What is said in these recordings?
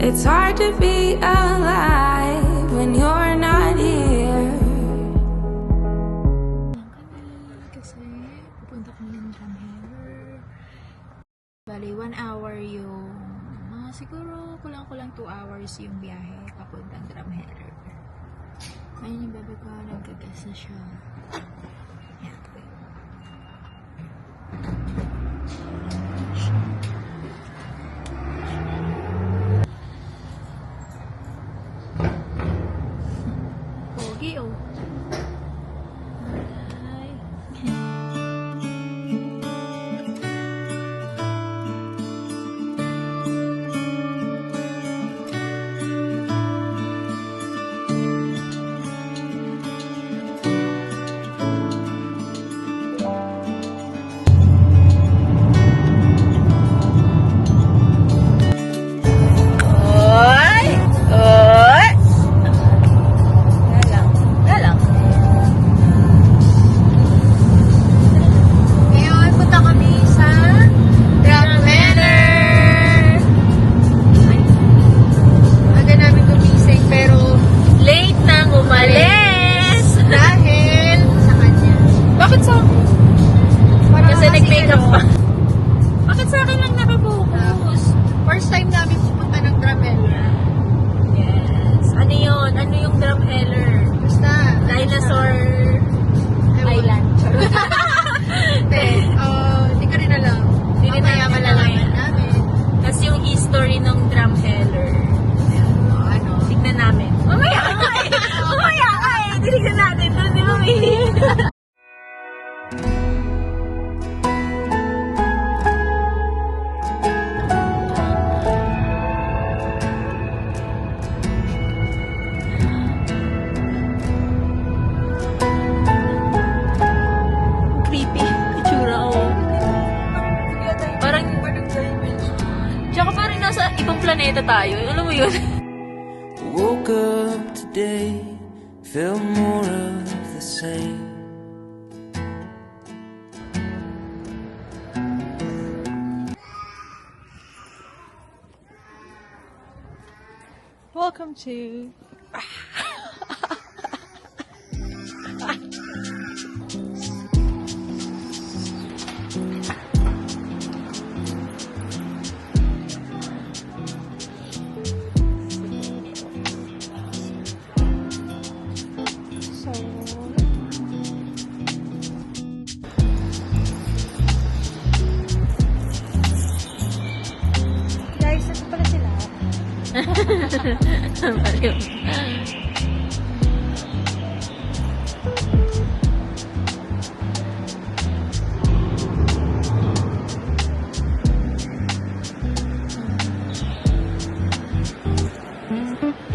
It's hard to be alive when you're not here. Kasi pupunta kami ng Drumheller. Bali, 1 hour yung siguro kulang-kulang 2 hours yung biyahe papuntang Drumheller. Ayun yung bebe ko, nagkagas na siya. Yan. Pogi oh. Bakit sa akin lang nakapokus? First time namin pupunta ng Drumheller. Yes. Ano yun? Ano yung Drumheller? Basta. Dinosaur Island. Hindi ko rin alam. Hindi rin malalaman namin. Tapos yung history ng Drumheller. Ano? Tignan namin. Mamaya ka eh! Mamaya ka eh! Tignan natin. Di ba may... ibang planeta tayo. Alam mo yun? Woke up today, felt more of the same. Welcome to... Guys, ito pala sila.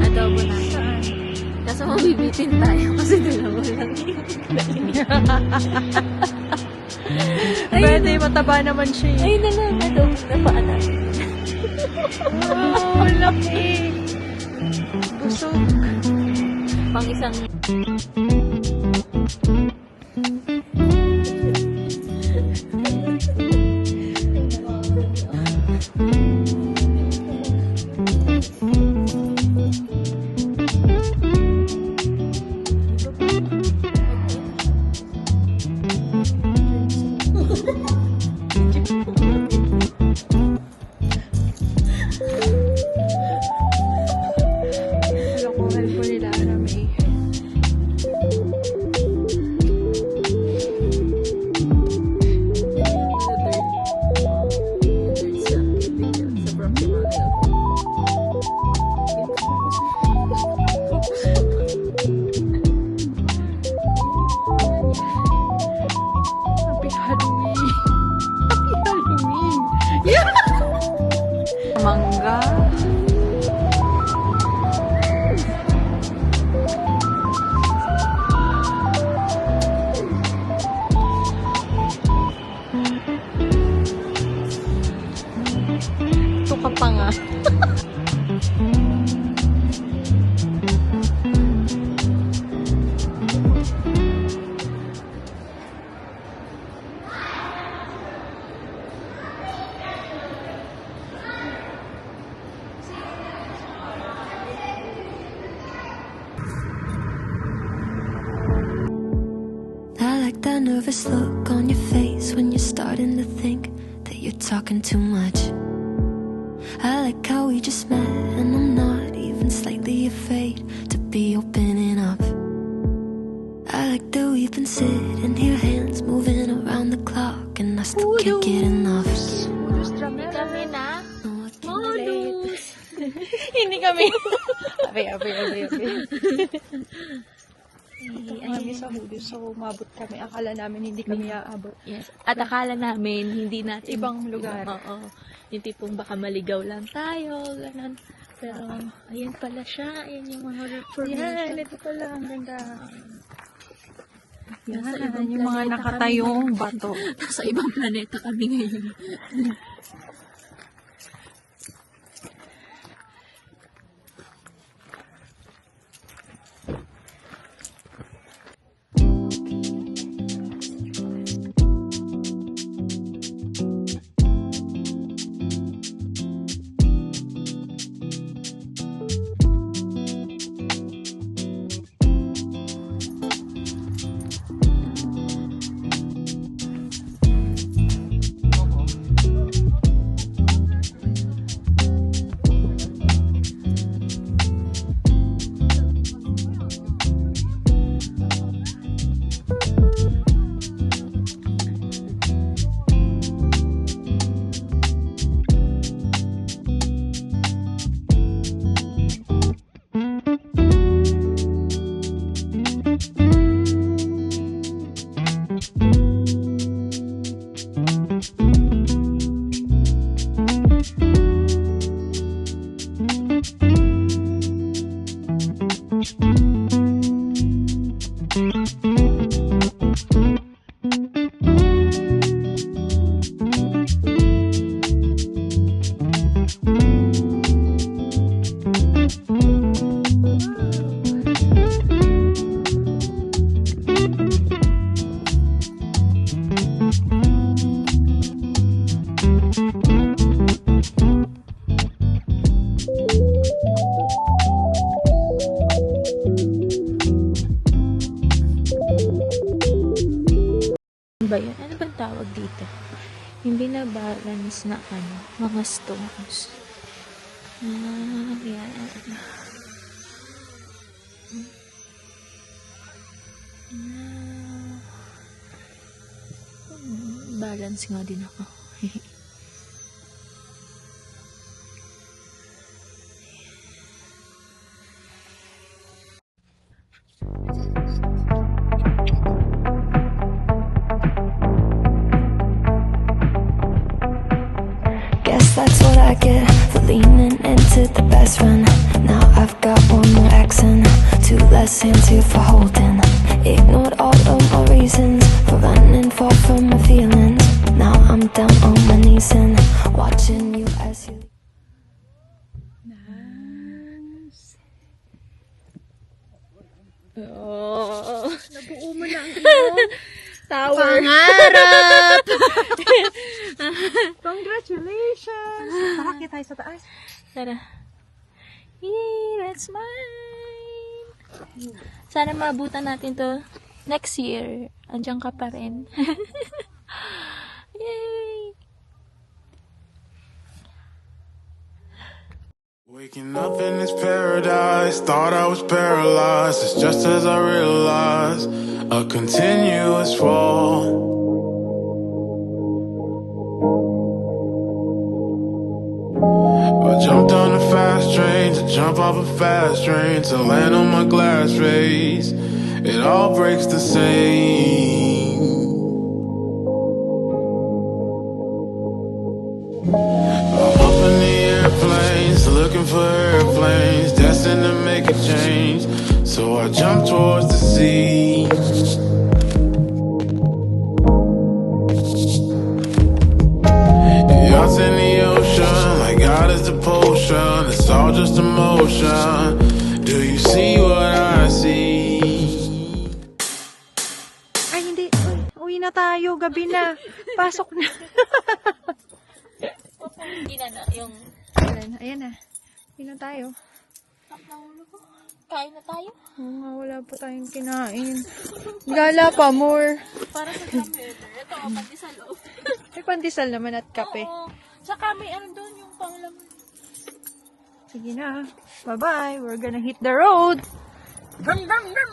Adobo na yan. Kaso mabibitin tayo kasi dalawa lang. Pwede, mataba naman siya. Ay, adobo na paan natin. Oh, laki. Busog. Pang isang... Mangga. Ito ka pa nga. nervous look on your face when you're starting to think that you're talking too much. I like how we just met, and I'm not even slightly afraid to be opening up. I like that we've been sitting here, hands moving around the clock, and I still can't get enough. Kami na. No, I can't Modus. Hindi kami. Abi. Kami sa Hudus, so umabot kami. Akala namin hindi kami aabot. Yes. At akala namin, hindi natin... Ibang lugar. Oo. Yung tipong baka maligaw lang tayo, ganun. Pero, ayan pala siya. Ayan yung mga Yan, ito pala. Ang ganda. Nasa Yan, ibang yung mga planeta nakatayong bato. Sa ibang planeta kami ngayon. Ba yun? Ano bang tawag dito? Yung binabalance na mga stones. Yan. Balance nga din ako. Guess that's what I get for leaning into the best friend. Now I've got one more accent, two less hands here for holding. Ignored all of my reasons for running far from my feelings. Now I'm down on my knees and watching you as you. Oh. Nabuo mo na ang iyong Tower. pangarap! Congratulations! Tara, kita tayo sa taas. Tara. Yay, that's mine. Sana maabutan natin to next year. Andiyan ka pa rin. Yay! Waking up in this paradise, thought I was paralyzed. It's just as I realized, a continuous fall. I jumped on a fast train to jump off a fast train to land on my glass face. It all breaks the same. I'm up in the airplanes, looking for airplanes, destined to make a change. So I jump towards the sea. Yachts in the ocean, like God is the potion. It's all just emotion. Do you see what I see? Ay, hindi. Uy na tayo. Gabi na. Pasok na. Hindi na yung... Ayan na. Uwi na tayo. Kain na tayo. Wala pa tayong kinain. Gala pa, more. Para sa drumheller. Ito, pandesal, oh. May pandesal naman at kape. Oo. Saka may ano doon yung panglaman. Sige na. Bye-bye. We're gonna hit the road. Drum, drum, drum!